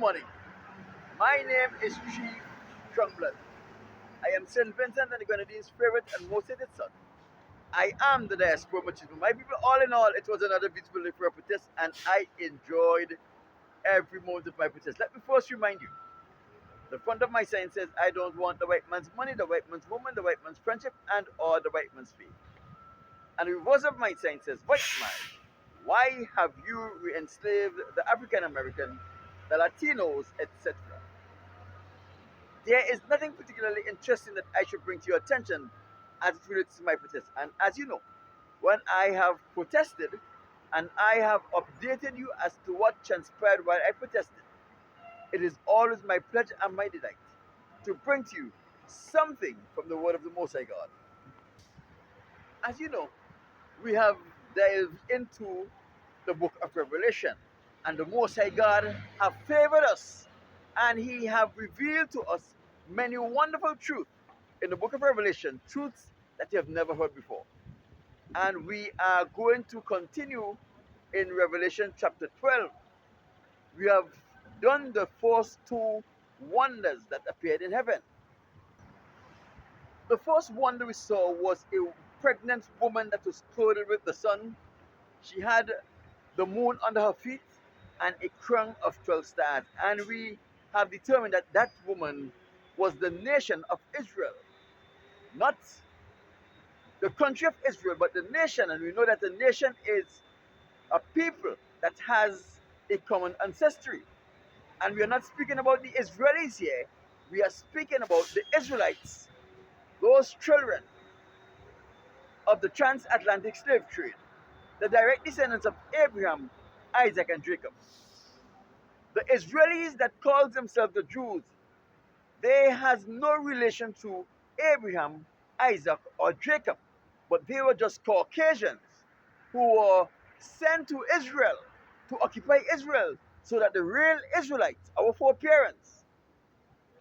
morning. My name is Chief Drumblin. I am St. Vincent and the Grenadines' favorite and most hated son. I am the diaspora machismo. My people, all in all, it was another beautiful day for a protest, and I enjoyed every moment of my protest. Let me first remind you, the front of my sign says, I don't want the white man's money, the white man's woman, the white man's friendship, and or the white man's faith. And the reverse of my sign says, white man, why have you re-enslaved the African American, the Latinos, etc.? There is nothing particularly interesting that I should bring to your attention as it relates to my protest. And as you know, when I have protested and I have updated you as to what transpired while I protested, it is always my pleasure and my delight to bring to you something from the word of the Most High God. As you know, we have delved into the book of Revelation, and the Most High God have favored us, and He have revealed to us many wonderful truths in the book of Revelation, truths that you have never heard before. And we are going to continue in Revelation chapter 12. We have done the first two wonders that appeared in heaven. The first wonder we saw was a pregnant woman that was clothed with the sun. She had the moon under her feet and a crown of 12 stars. And we have determined that that woman was the nation of Israel. Not the country of Israel, but the nation. And we know that the nation is a people that has a common ancestry. And we are not speaking about the Israelis here. We are speaking about the Israelites, those children of the transatlantic slave trade, the direct descendants of Abraham, Isaac, and Jacob. The Israelis that calls themselves the Jews, they has no relation to Abraham, Isaac, or Jacob, but they were just Caucasians who were sent to Israel to occupy Israel so that the real Israelites, our foreparents,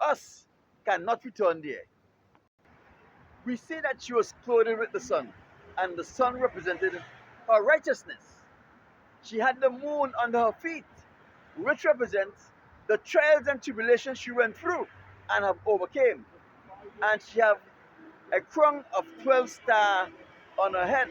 us, cannot return there. We say that she was clothed with the sun, and the sun represented her righteousness. She had the moon under her feet, which represents the trials and tribulations she went through and have overcame. And she have a crown of 12 stars on her head.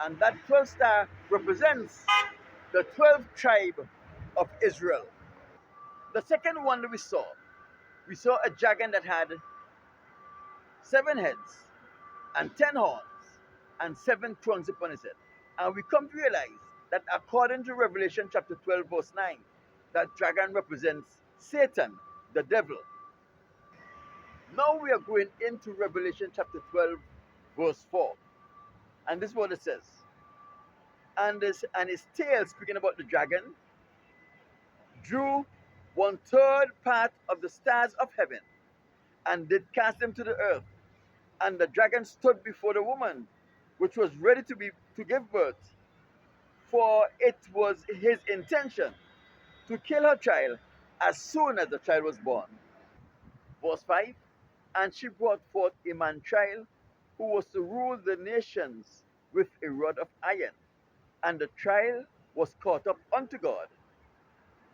And that 12 star represents the 12th tribe of Israel. The second wonder we saw a dragon that had 7 heads and 10 horns and 7 crowns upon his head. And we come to realize that according to Revelation chapter 12 verse 9, that dragon represents Satan, the devil. Now we are going into Revelation chapter 12 verse 4. And this is what it says. And his tail, speaking about the dragon, drew 1/3 part of the stars of heaven and did cast them to the earth. And the dragon stood before the woman, which was ready to give birth, for it was his intention to kill her child as soon as the child was born. Verse 5, and she brought forth a man child who was to rule the nations with a rod of iron. And the child was caught up unto God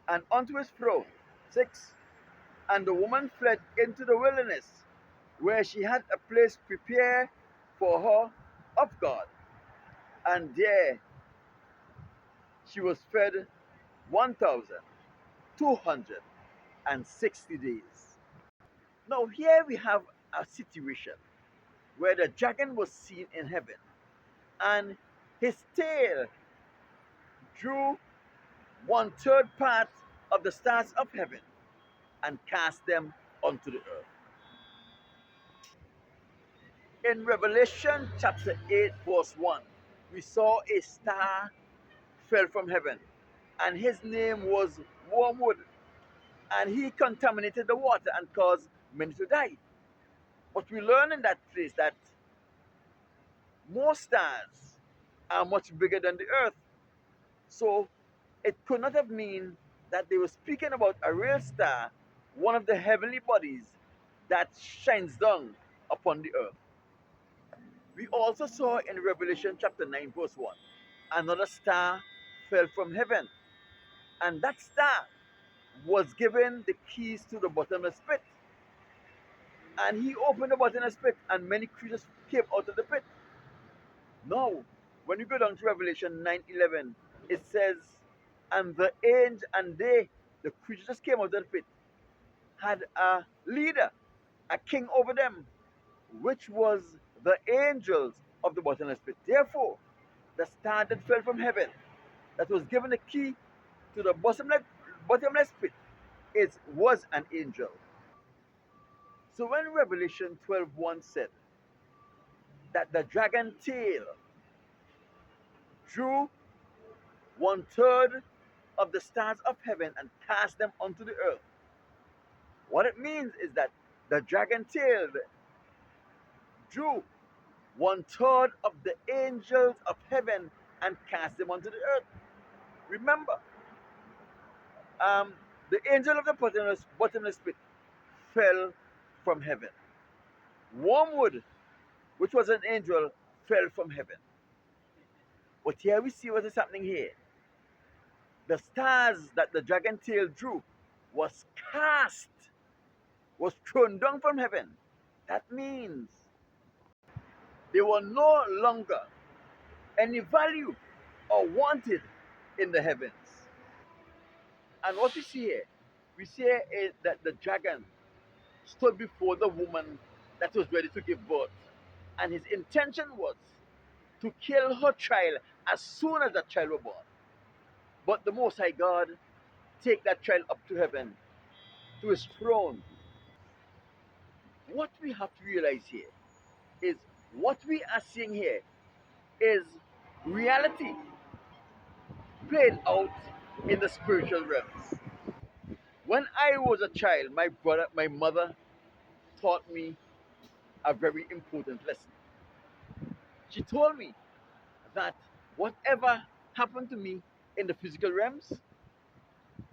and unto his throne. 6, and the woman fled into the wilderness, where she had a place prepared for her of God. And there she was fed 1,260 days. Now, here we have a situation where the dragon was seen in heaven, and his tail drew 1/3 part of the stars of heaven and cast them onto the earth. In Revelation chapter 8, verse 1, we saw a star fell from heaven, and his name was Wormwood, and he contaminated the water and caused many to die. But we learn in that place that most stars are much bigger than the earth. So it could not have mean that they were speaking about a real star, one of the heavenly bodies that shines down upon the earth. We also saw in Revelation chapter 9 verse 1, another star fell from heaven, and that star was given the keys to the bottomless pit. And he opened the bottomless pit, and many creatures came out of the pit. Now, when you go down to Revelation 9:11, it says, and the angel and they, the creatures came out of the pit, had a leader, a king over them, which was the angels of the bottomless pit. Therefore, the star that fell from heaven, that was given the key to the bottomless pit, was an angel. So when Revelation 12:1 said that the dragon tail drew 1/3 of the stars of heaven and cast them onto the earth, what it means is that the dragon tail drew 1/3 of the angels of heaven and cast them onto the earth. Remember, the angel of the bottomless pit fell from heaven. Wormwood, which was an angel, fell from heaven. But here we see what is happening here. The stars that the dragon tail drew was cast, was thrown down from heaven. That means they were no longer any value or wanted in the heavens. And what we see here, we see here is that the dragon stood before the woman that was ready to give birth. And his intention was to kill her child as soon as that child was born. But the Most High God take that child up to heaven, to his throne. What we have to realize here is what we are seeing here is reality played out in the spiritual realms. When I was a child, my mother taught me a very important lesson. She told me that whatever happened to me in the physical realms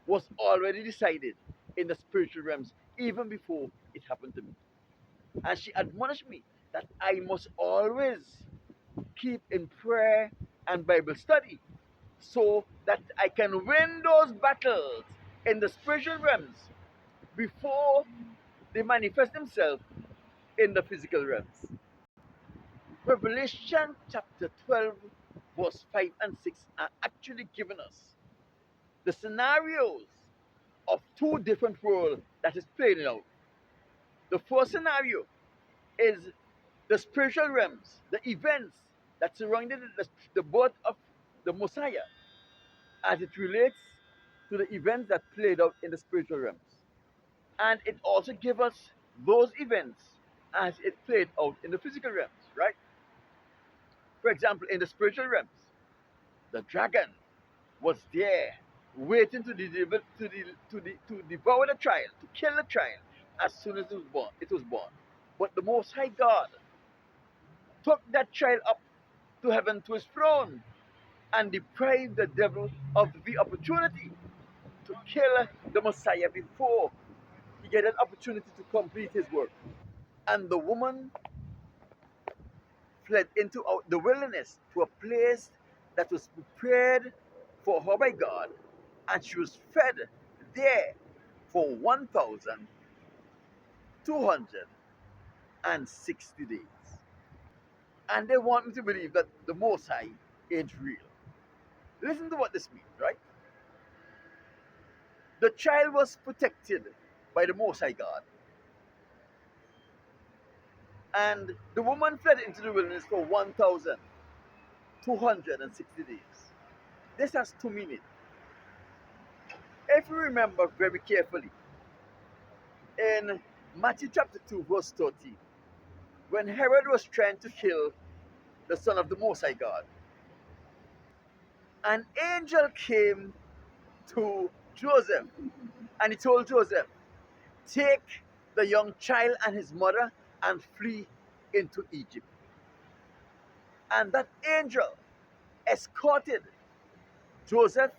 was already decided in the spiritual realms even before it happened to me. And she admonished me that I must always keep in prayer and Bible study so that I can win those battles in the spiritual realms before they manifest themselves in the physical realms. Revelation chapter 12, verse 5 and 6 are actually giving us the scenarios of two different worlds that is playing out. The first scenario is the spiritual realms, the events that surrounded the birth of the Messiah as it relates to the events that played out in the spiritual realms. And it also gives us those events as it played out in the physical realms, right? For example, in the spiritual realms, the dragon was there waiting to devour the child, to kill the child as soon as it was born. But the Most High God took that child up to heaven to his throne and deprived the devil of the opportunity to kill the Messiah before he get an opportunity to complete his work. And the woman fled into the wilderness to a place that was prepared for her by God, and she was fed there for 1,260 days. And they want me to believe that the Most High ain't real. Listen to what this means, right? The child was protected by the Most High God, and the woman fled into the wilderness for 1,260 days. This has two meanings. If you remember very carefully, in Matthew chapter 2, verse 13, when Herod was trying to kill the son of the Most High God, an angel came to Joseph and he told Joseph, take the young child and his mother and flee into Egypt. And that angel escorted Joseph,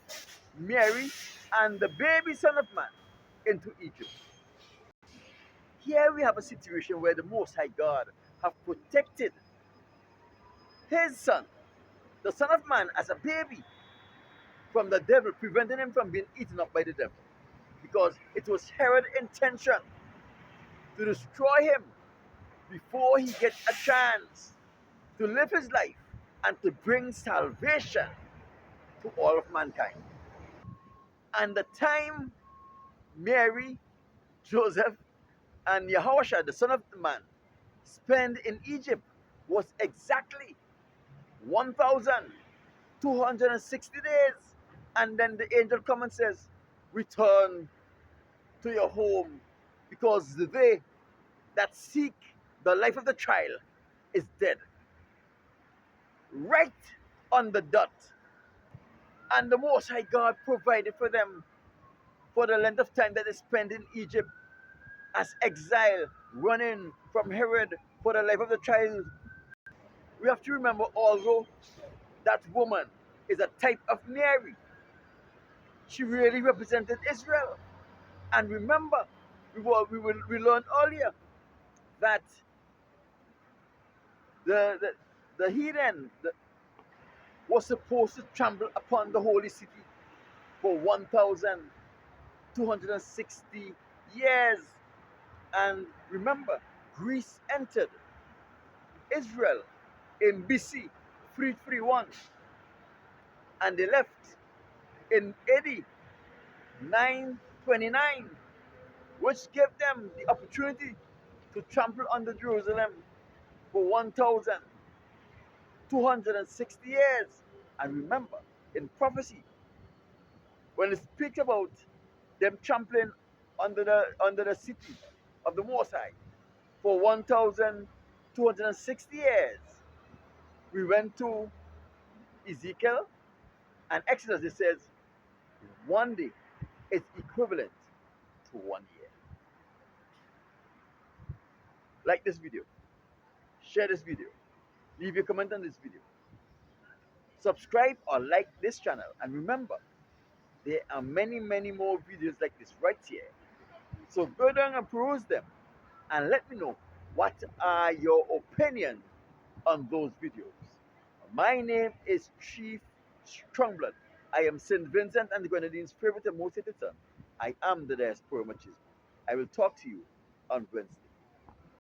Mary, and the baby son of man into Egypt. Here we have a situation where the Most High God have protected his son, the Son of Man, as a baby from the devil, preventing him from being eaten up by the devil. because it was Herod's intention to destroy him before he gets a chance to live his life and to bring salvation to all of mankind. And the time Mary, Joseph, and Yahushua, the son of the man, spent in Egypt was exactly 1,260 days. And then the angel comes and says, return to your home, because they that seek the life of the child is dead. Right on the dot. And the Most High God provided for them for the length of time that they spent in Egypt as exile, running from Herod for the life of the child. We have to remember also that woman is a type of Mary. She really represented Israel. And remember, we learned earlier that the, the, the heathen was supposed to trample upon the holy city for 1,260 years. And remember, Greece entered Israel in BC 331 and they left in AD 929, which gave them the opportunity to trample under Jerusalem for 1,260 years. And remember, in prophecy, when it speaks about them trampling under the city of the Most High for 1,260 years, we went to Ezekiel and Exodus. It says one day is equivalent to 1 year. Like this video, share this video, leave your comment on this video, subscribe or like this channel, and remember, there are many more videos like this right here. So go down and peruse them and let me know what are your opinions on those videos. My name is Chief Strongblood. I am St. Vincent and the Grenadines' favorite and most hated son. I am the diaspora machismo. I will talk to you on Wednesday.